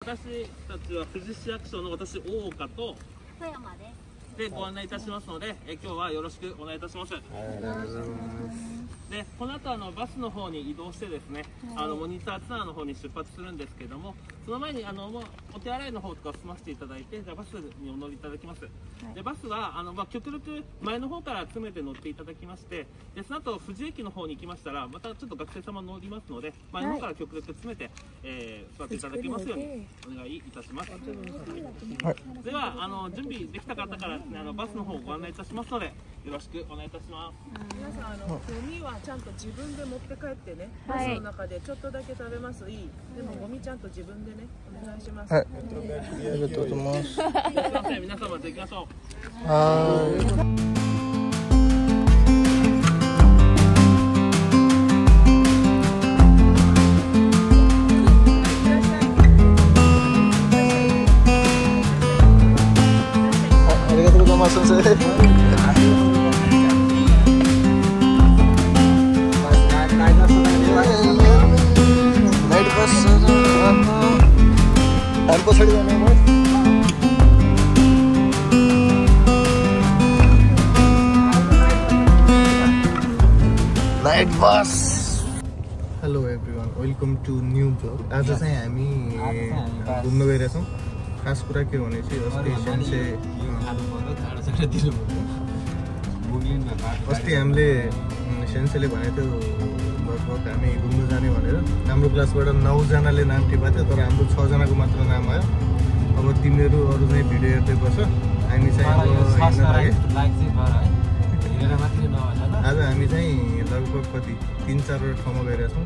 私たちは富士市役所の私大岡と富山です。でご案内いたしますので、今日はよろしくお願いいたします。でこの後バスの方に移動してですね、モニターツアーの方に出発するんですけども、その前にもうお手洗いの方とか済ませていただいて、じゃあバスにお乗りいただきます。でバスは極力前の方から詰めて乗っていただきまして、でその後富士駅の方に行きましたらまたちょっと学生様乗りますので、前の方から極力詰めて、座っていただけますようにお願いいたします。では準備できた方からですね、バスの方をご案内いたしますのでよろしくお願いいたします。皆さんゴミはちゃんと自分で持って帰ってね、バスの中でちょっとだけ食べますいい。でもゴミちゃんと自分でねお願いします。はい、ありがとうございます。すいません、皆様じゃあ行きましょう。はい。先生。नाइट बस पछाडि जाने भयो। Night bus. Hello everyone, welcome to new blog. आज चाहिँ हामी घुम्न गइरहेछौँ। खास कुरा के भने चाहिँ अस्ति हामीले सेन्सेले भनेको थियो लगभग हामी घुम्नु जाने भनेर। हाम्रो क्लासबाट 9 जनाले नाम टिपेको थियो, तर हाम्रो 6 जनाको मात्र नाम आयो। अब तिमीहरू अरू चाहिँ भिडियो हेर्दै बस्छ, हामी चाहिँ आज हामी चाहिँ लगभग कति 3-4 ठाउँमा गइरहेछौँ।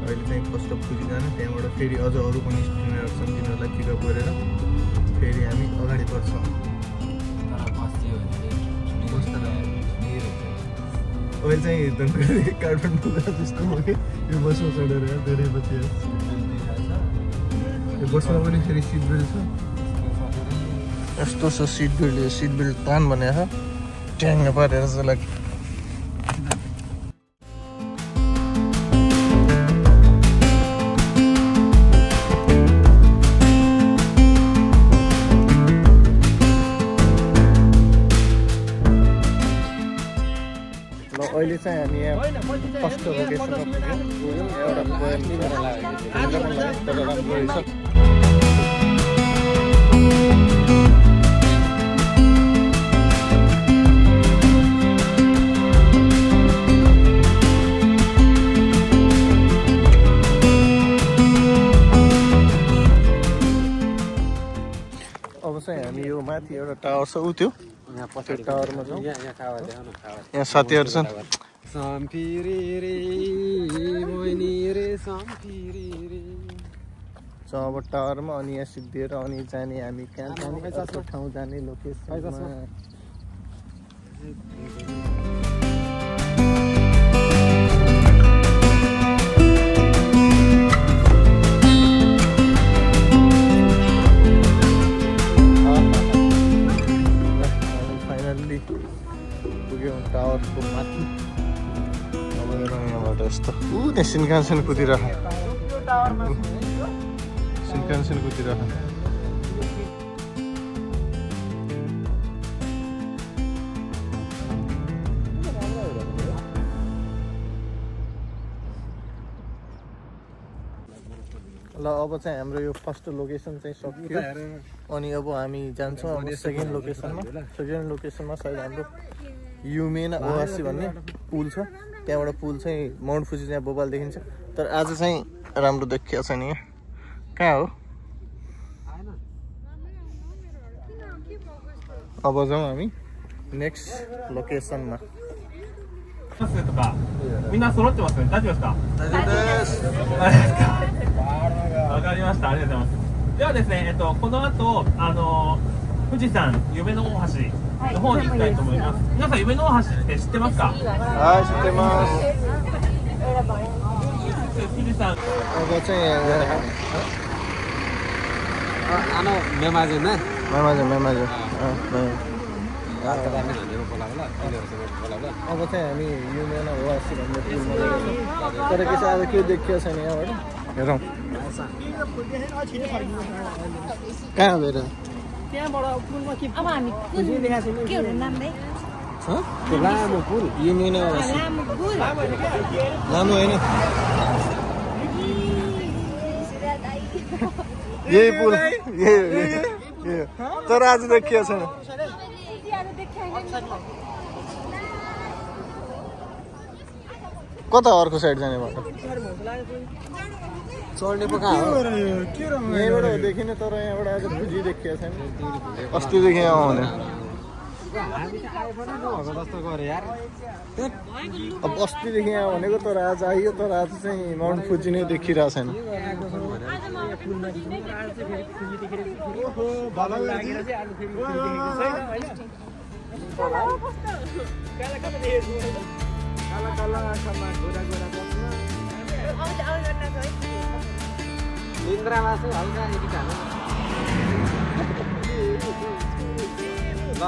अहिले चाहिँ फर्स्ट अफ पुगी जाने, त्यहाँबाट फेरि अझ अरू पनि स्टुडेन्टहरू छन्, तिनीहरूलाई पिकअप गरेर फेरि हामी अगाडि बढ्छौँ। अहिले चाहिँ काठमाडौँ जस्तो हो कि यो बसमा चढेर धेरै बसिया। यो बसमा पनि फेरि सिट बेल्ट छ, यस्तो छ सिट बेल्ट तान भनेको छ, ट्याङ्ग पारेर चाहिँ लाग्छ। अहिले चाहिँ हामी यहाँ फर्स्ट लोकेसनमा पुग्यौँ। एउटा पोइन्ट तर राम्रो रहेछ। अब चाहिँ हामी यो माथि एउटा टावर छ, उ त्यो टावरमा जाउँ। यहाँ साथीहरू छन्। अब टावरमा अनि यहाँ सिद्धिएर अनि जाने हामी कहाँ जाने, कस्तो ठाउँ जाने लोकेसनमा। टावरको माथि अब यहाँबाट यस्तो त्यहाँ सिनकानसेन कुदिरह, सिनकानसेन कुदिरह। ल अब चाहिँ हाम्रो यो फर्स्ट लोकेसन चाहिँ सक्यो, अनि अब हामी जान्छौँ अब सेकेन्ड लोकेसनमा सायद हाम्रो युमेना ओआसी भन्ने पुल छ। त्यहाँबाट पुल चाहिँ माउन्ट फुजी चाहिँ बोबाल देखिन्छ, तर आज चाहिँ राम्रो देखिएको छैन। यहाँ कहाँ हो? अब जाउँ हामी नेक्स्ट लोकेसनमा। みんな揃ってますね。大丈夫ですか？大丈夫です。わかりました。ありがとうございます。ではですね、この後富士山夢の大橋の方に行きたいと思います。皆さん夢の大橋って知ってますか？はい、知ってます。富士山。मेमाजे ना? मेमाजे। अब चाहिँ हामी युमेना ओआसी भन्ने पुलमा गइरहेछौँ, तर के छ आज के देखिएको छैन यहाँबाट। हेरौँ। कहाँ गएर त्यहाँबाट पुलमा के अब हामी कुन के हो नाम भाइ त्यो लामो पुल युमिन लामो पुल लामो होइन यही पुल यही तर आज देखिएको छैन कता अर्को साइड जाने बाटो चढ्ने पो कहाँ हो यहीँबाट देखिने तर यहाँबाट आज भुजी देखिएको छैन अस्तिदेखि यहाँ आउने हामी त आइपर्ने नभएको जस्तो गरे यार अब अस्तिदेखि यहाँ भनेको तर आज आइयो तर आज चाहिँ माउन्ट फुजी नै देखिरहेको छैन इन्द्रामा चाहिँ हल्का एडिट हाल्नु ल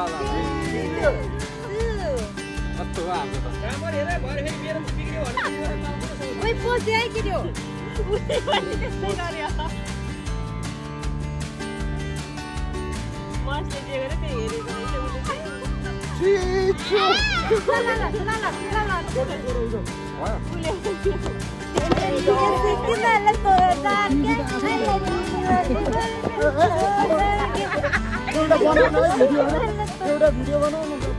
कस्तो भयो हाम्रो ओइ पोजे आइ किन्यो एउटा भिडियो बनाउनु ल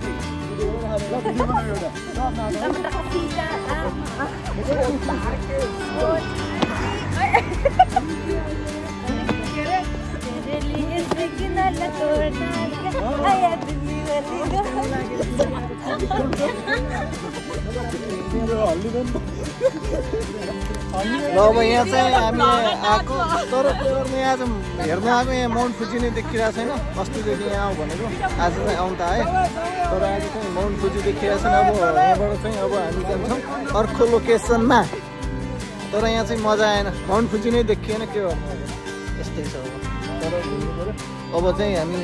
अब यहाँ चाहिँ हामी आएको तर के गर्ने आज हेर्न आएको यहाँ माउन्ट फुजी नै देखिरहेको छैन अस्तिदेखि यहाँ आऊ भनेको आज चाहिँ आउनु त आयो तर आज चाहिँ माउन्ट फुजी देखिरहेको छैन अब यहाँबाट चाहिँ अब हामी जान्छौँ अर्को लोकेसनमा तर यहाँ चाहिँ मजा आएन माउन्ट फुजी नै देखिएन के हो यस्तै छ अब तर अब चाहिँ हामी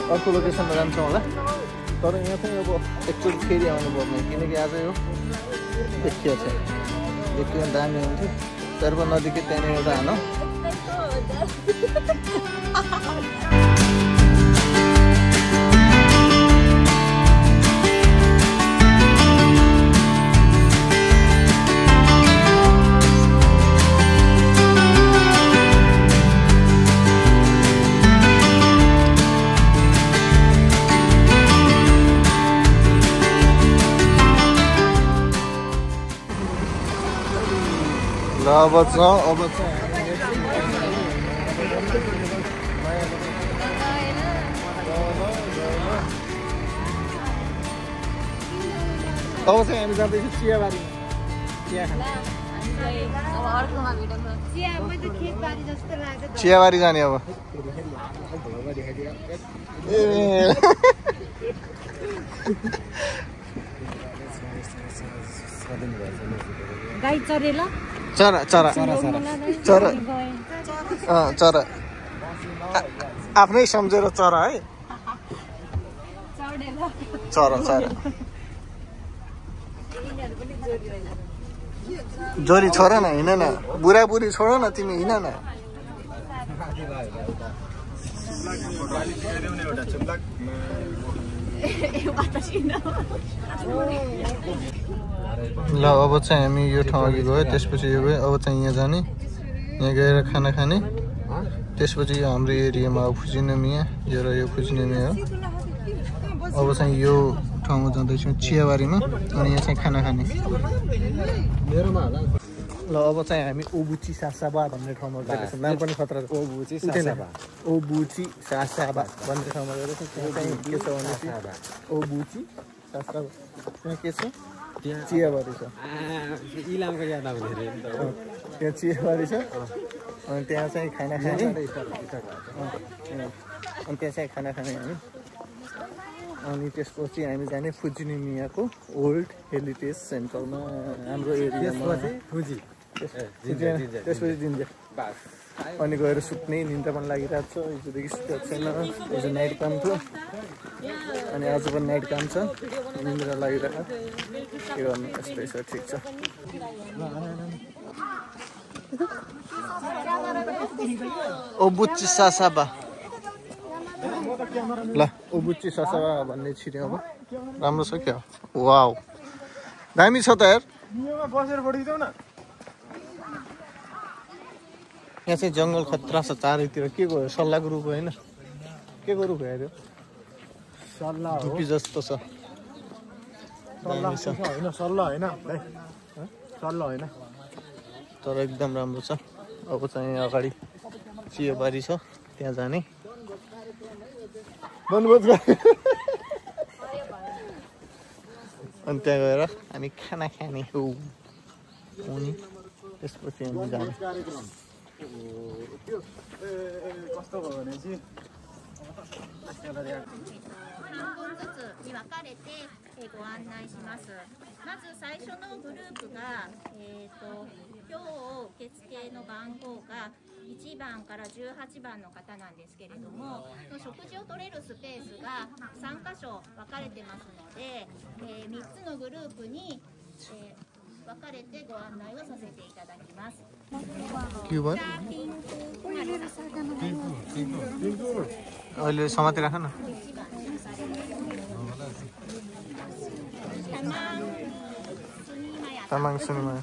अर्को लोकेसनमा जान्छौँ होला तर यहाँ चाहिँ अब एकचोटि फेरि आउनु पर्ने किनकि आज यो देखिएको छ देखियो भने दामी हुन्थ्यो तर पनि नदेखि त्यहाँनिर एउटा हानौँ ल अब चाहिँ हामी जाँदैछौँ चियाबारीमा चिया खानु चियाबारी जाने अब गाई चरेल चरा चरा चरा चरा आफ्नै सम्झेर चरा है चरा चरा जोरी छोड न हिँड न बुढाबुढी छोड न तिमी हिँड न ल अब चाहिँ हामी यो ठाउँ अघि गयो त्यसपछि यो गयो अब चाहिँ यहाँ जाने यहाँ गएर खाना खाने त्यसपछि यो हाम्रो एरियामा अब फुजिनोमिया यो र यो फुजिनोमिया हो अब चाहिँ यो ठाउँमा जाँदैछौँ चियाबारीमा अनि यहाँ चाहिँ खाना खाने ल अब चाहिँ हामी ओबुची सासाबा भन्ने ठाउँमा गएको छौँ नाम पनि खतरा छ ओबुची सासाबा भन्ने ठाउँमा गएको छौँ त्यहाँ चाहिँ के छ भनेपछि ओबुची सासाबा त्यहाँ के छ चियाबारी छ इलामको याद आउने रे त्यहाँ चियाबारी छ अनि त्यहाँ चाहिँ खाना खाने अनि त्यहाँ चाहिँ खाना खाने हामी अनि त्यसपछि हामी जाने फुजिनोमियाको ओल्ड हेरिटेज सेन्टरमा हाम्रो एरियामा त्यसपछि जिन्जर अनि गएर सुत्ने निन्द्रा पनि लागिरहेको छ हिजोदेखि सुतेको छैन हिजो नाइट काम थियो अनि आज पनि नाइट काम छ निन्द्रा लागिरहेको के गर्नु यस्तै छ ठिक छ ओबुची सासाबा ल ओबुची सासाबा भन्ने छिर्यो अब राम्रो छ क्या वाउ दामी छ त यार बसेर बढिदेऊ न यहाँ चाहिँ जङ्गल खतरा छ चारैतिर के गयो सल्लाहको रुख होइन के को रुख हेऱ्यो सल्लाह हो धुपी जस्तो छ होइन सल्लाह होइन भाइ सल्लाह होइन तर एकदम राम्रो छ अब चाहिँ अगाडि चियाबारी छ त्यहाँ जाने बनभोज अनि त्यहाँ गएर हामी खाना खाने हो अनि त्यसपछि हामी जाने कस्तो भयो भने चाहिँ ずつに分かれてご案内します。まず最初のグループが、今日受付の番号が1番から18番の方なんですけれども、食事を取れるスペースが3カ所分かれてますので、3つのグループに、分かれてご案内をさせていただきます。के भयो अहिले समाति राख न तामाङ सुनिमा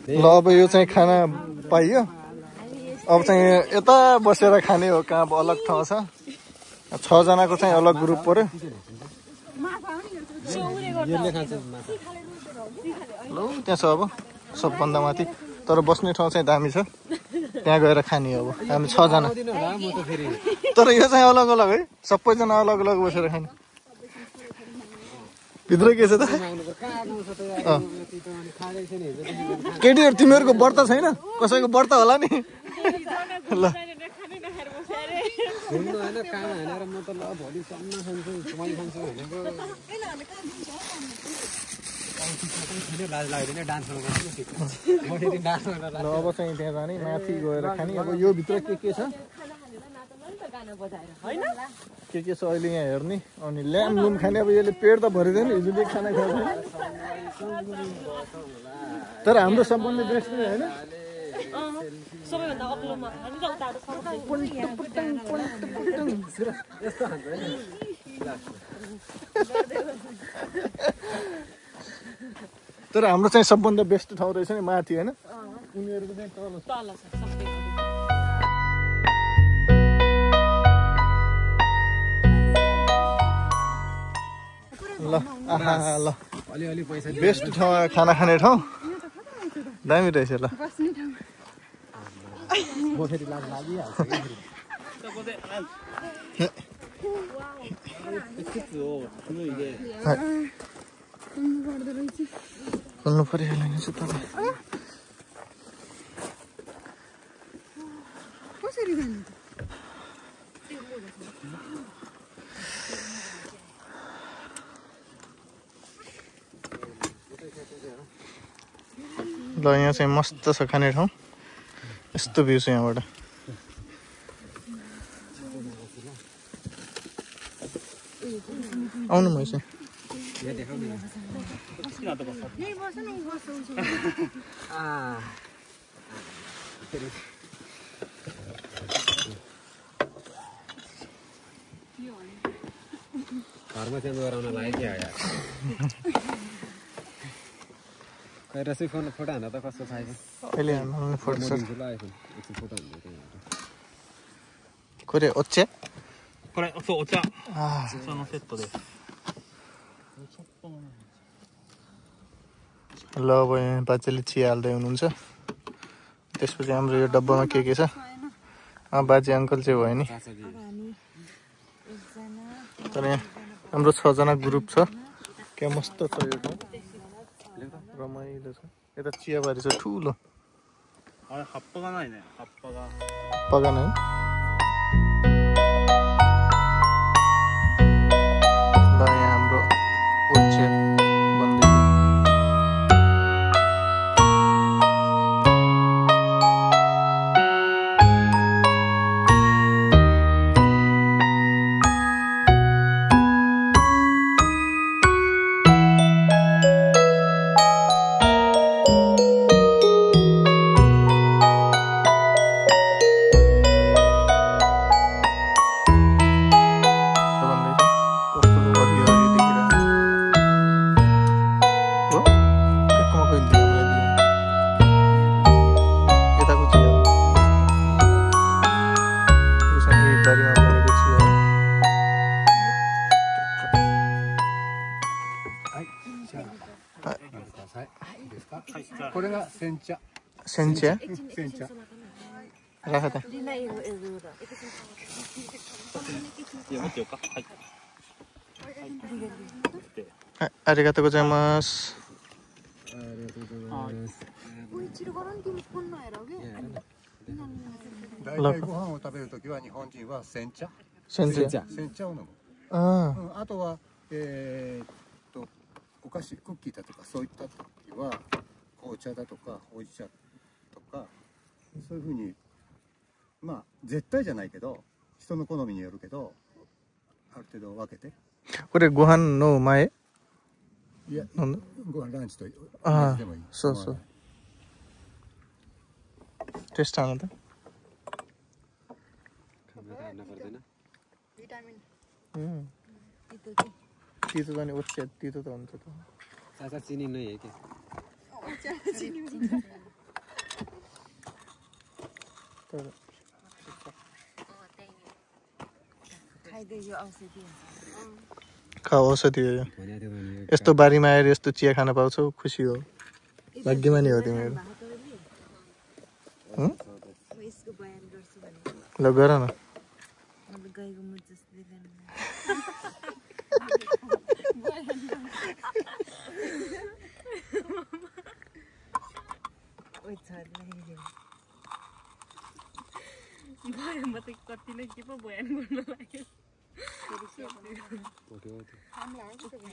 ल अब यो चाहिँ खाना पाइयो अब चाहिँ यता बसेर खाने हो कहाँ अलग ठाउँ छ 6 जनाको चाहिँ अलग ग्रुप पर्यो ल त्यहाँ छ अब सबभन्दा माथि तर बस्ने ठाउँ चाहिँ दामी छ त्यहाँ गएर खाने अब हामी 6 जना तर यो चाहिँ अलग अलग है सबैजना अलग अलग बसेर खाने भित्र के छ त केटीहरु तिमीहरुको व्रत छैन कसैको व्रत होला नि ल अब चाहिँ त्यहाँ जाने माथि गएर खाने अब यो भित्र के छ के छ अहिले यहाँ हेर्ने अनि ल्याम लुम खाने अब यसले पेट त भरिदैन हिजोले खाना खान्छ तर हाम्रो सम्बन्ध बेस्ट नै हैन सबैभन्दा अग्लोमा हामी त उताबाट यस्तो हान्छ तर हाम्रो चाहिँ सबभन्दा बेस्ट ठाउँ रहेछ नि माथि हैन उनीहरुको चाहिँ तल छ सबै ल आहा ल अलि पैसा बेस्ट ठाउँ खाना खाने ठाउँ दामी रहेछ ल बोकेरी लाग लागिहाल्छ खोल्नु परिहाल्यो नि तपाईँ कसरी जाने ल यहाँ चाहिँ मस्त छ खाने ठाउँ यस्तो भ्यू छ यहाँबाट आउनु म चाहिँ घरमा चेन्ज गराउन लाग्यो क्या यार रसी फोन फोटो हान्दा त कस्तो छैन अहिले हान्नु फोटो छ फोटोこれお茶これそうお茶そのセットです ल अब यहाँ बाजेले चिया हाल्दै हुनुहुन्छ त्यसपछि हाम्रो यो डब्बामा के छ बाजे अङ्कल चाहिँ भयो नि तर यहाँ हाम्रो 6 जना ग्रुप छ के मस्त छ यो ठाउँ रमाइलो छ यता चियाबारी छ ठुलो あれ葉っぱがないね葉っぱが पगा नै ल यहाँ हाम्रो उच्चे बन्दै これが煎茶。 सेन्चिया 煎茶。 राख त いや持ってようか。はい。はい、ありがとうございます。大体ご飯を食べるときは日本人は煎茶。煎茶。煎茶を飲む。ああとはお菓子クッキーだとかそういった時は紅茶だとかほうじ茶とかそういうふうにまあ絶対じゃないけど人の好みによるけどある程度分けて。これご飯の前？いや、なんだ？ご飯ランチと同じあでもいい。そうそう。टेस्ट आना था। तीतो तो नहीं उच्च तीतो तो उनसे तो। चाचा चीनी नहीं है क्या? खाओ औषधि हो यो। यस्तो बारीमा आएर यस्तो चिया खान पाउँछौ खुसी हो। भाग्यमानी हो तिमीहरू। ल गर न।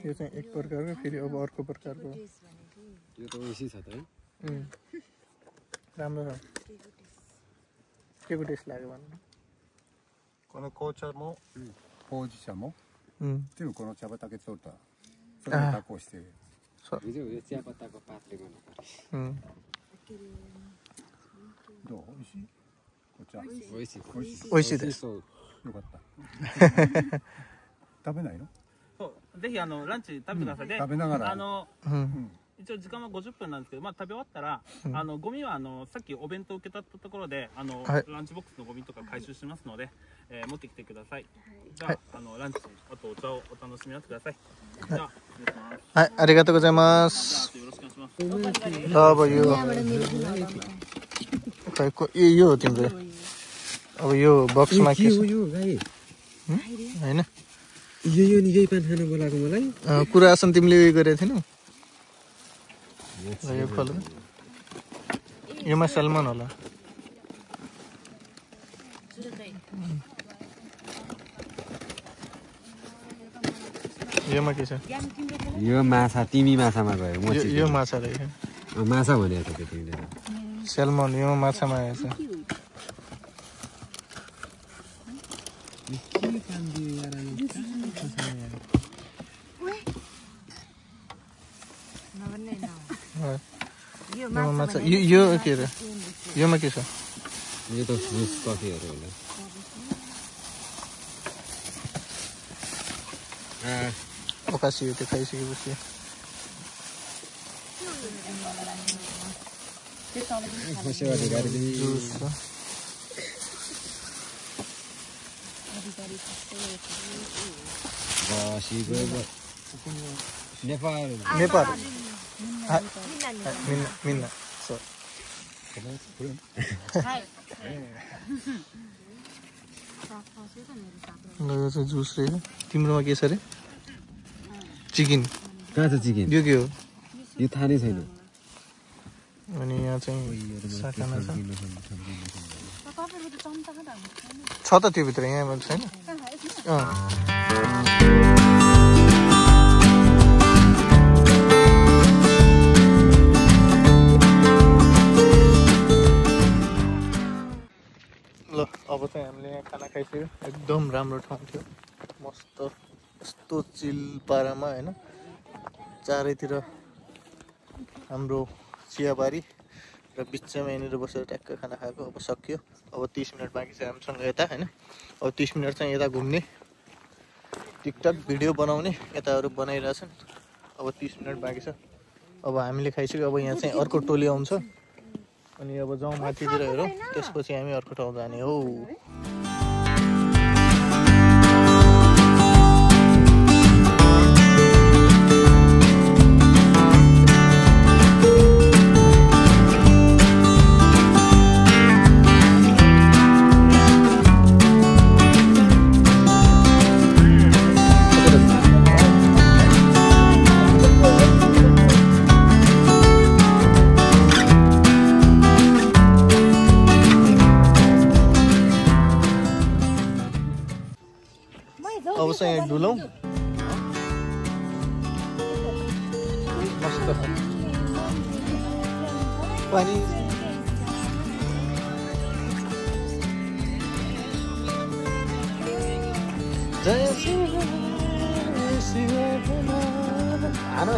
यो चाहिँ एक प्रकारको फेरि अब अर्को प्रकारको यो त ओइसी छ त है राम्रो छ केको टेस्ट लाग्यो भन्नु この紅茶もほうじ茶も全部この茶畑取ったそれを加工している。 हिजो यो चियापत्ताको पातले गर्नुपर्छどう？美味しい？お茶。美味しい。美味しいです。よかった。食べないの？そう、ぜひランチ食べてください。で、食べながら一応時間は50分なんですけど、まあ食べ終わったらゴミはさっきお弁当受け取ったところでランチボックスのゴミとか回収しますので、持ってきてください。じゃあランチあとお茶をお楽しみになってください。じゃあ失礼します。はい、ありがとうございます。よろしくお願いします。ल अब यो खै यो हो तिम्रो अब यो बक्समा के छ हैन यो नि यही पान खान बोलाको मलाई कुरा आसन तिमीले उयो गरेको थिएनौ यो खोल योमा सलमान होला योमा के छ यो माछा तिमी माछामा गयो म यो माछा रहेछ माछा भनेको थियो तिमीले सलमान यो माछामा आएछ यो माछा यो के रे योमा के छ यो त जुस कफीहरु होला ओकासी यो त खाइसकेपछि खुसीवादी गाडी जुस बसी गयो नेपाल नेपाल मिन्ना सो ल यो चाहिँ जुस रे तिम्रोमा के छ रे चिकन कहाँ छ चिकन यो के हो यो थाहा नै छैन अनि यहाँ चाहिँ साकाना छ त त्यो भित्र यहाँ छैन ल अब चाहिँ हामीले यहाँ खाना खाइसक्यो एकदम राम्रो ठाउँ थियो मस्त यस्तो चिल पारामा हैन चारैतिर हाम्रो चियाबारी र बिचमा यहाँनिर बसेर ट्याक्क खाना खाएको अब सकियो अब 30 मिनट बाँकी छ हामीसँग यता हैन अब 30 मिनट चाहिँ यता घुम्ने टिकटक भिडियो बनाउने यताहरू बनाइरहेछन् अब 30 मिनट बाँकी छ अब हामीले खाइसक्यो अब यहाँ चाहिँ अर्को टोली आउँछ अनि अब जाउँ माथितिर हेरौँ त्यसपछि हामी अर्को ठाउँ जाने हो ल धुलौँ मस्त पानी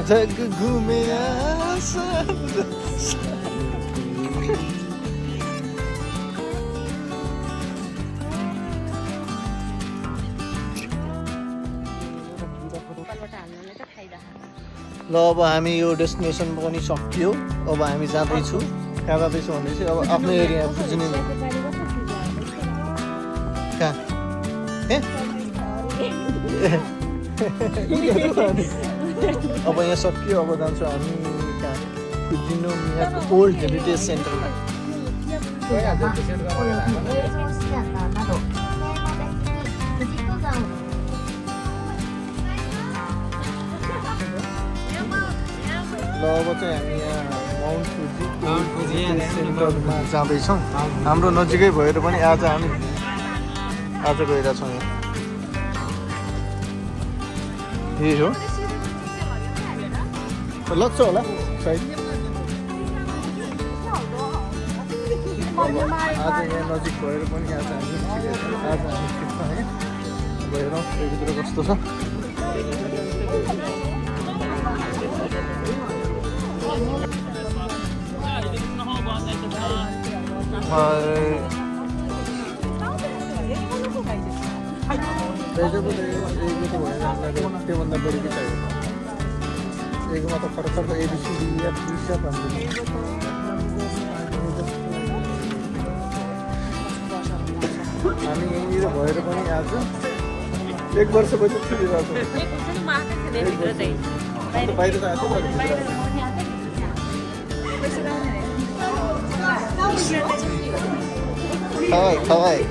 जग घुमे ल अब हामी यो डेस्टिनेसन पनि सकियो अब हामी जाँदैछु कहाँ जाँदैछु भन्दै चाहिँ अब आफ्नो एरिया बुझ्ने कहाँ अब यहाँ सकियो अब जान्छौँ हामी कहाँ कुजिनो यहाँको ओल्ड हेरिटेज सेन्टरमा ल अब चाहिँ हामी यहाँ माउन्ट फुजी सेन्टरमा जाँदैछौँ हाम्रो नजिकै भएर पनि आज गइरहेछौँ यहाँ यही हो लाग्छ होला सायद आज यहाँ नजिक भएर पनि आज हामी ठिकमा है भएर भित्र कस्तो छ त्योभन्दा बढी के चाहियो एकमा त खर्च एबिसिडी या पिसा भन्छ हामी यहीँनिर भएर पनि आज 1 वर्षपछि छुटिरहेको बाहिर त आएको खवाई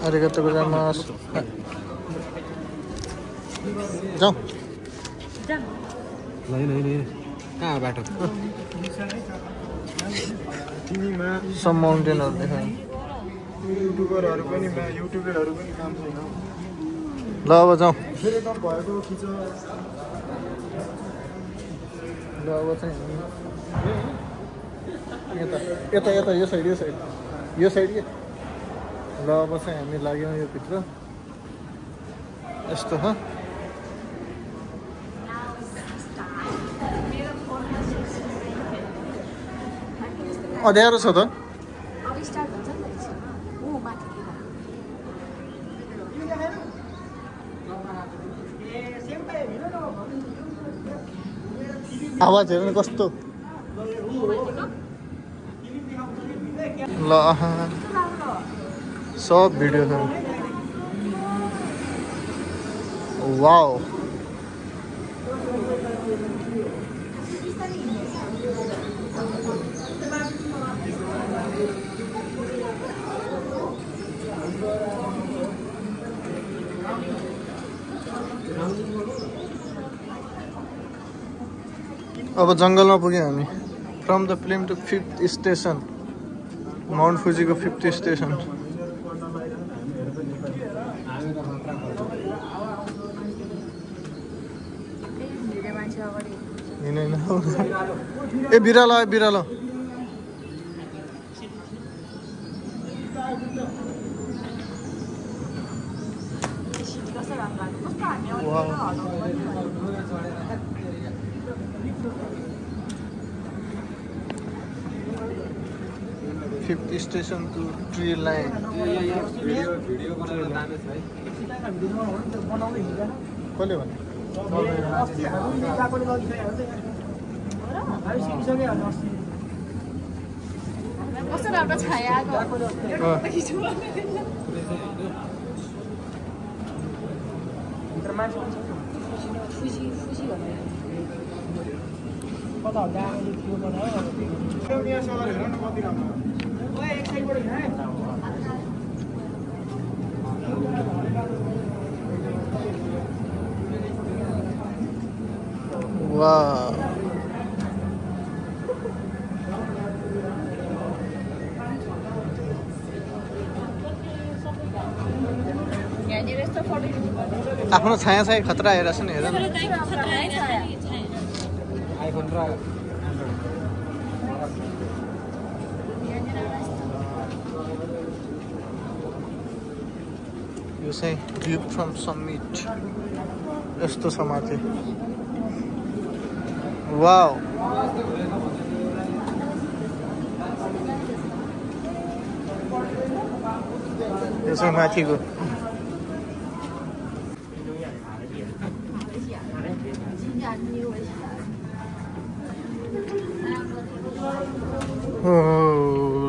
arigatou gozaimasu. जाऊ नहीं कहाँ बाटो तिमीमा सम माउन्टेनहरु देखाए युट्युबरहरु पनि काम छैन ल अब जाऊ फेरि त भएको खिच ल अब चाहिँ यता यो साइड के ल अब चाहिँ हामी लाग्यौँ यो भित्र यस्तो हो अँध्यारो छ त आवाज हेर्नु कस्तो ल सब भिडियो छ वाओ अब जंगलमा पुग्यौं हामी from the plane to 5th station mount Fuji को 5th स्टेशन ए बिरालो Fifth station to tree line. Video बनाउन जाने छ है कसले भने कस्तो राम्रो छाया 와. आफ्नो छाया छाया खतरा हेरेर छ नि हेर न आइफोन र यो चाहिँ भ्यू फ्रम समिट यस्तो छ माथि वाउ यो चाहिँ माथिको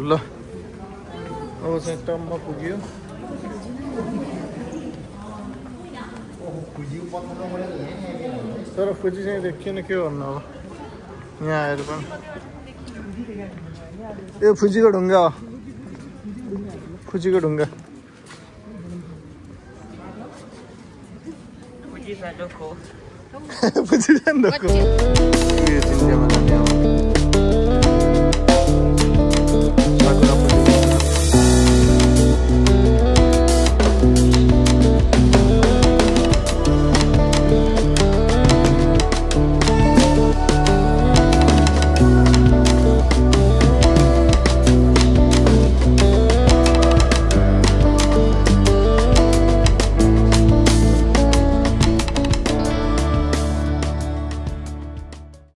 ल अब चाहिँ टममा पुग्यो तर फुजी चाहिँ देखिएन के भन्नु अब यहाँ आएर पनि यो फुजीको ढुङ्गा हो फुजीको ढुङ्गा फुजी जाँदोको यो चिन्तामा जाने अब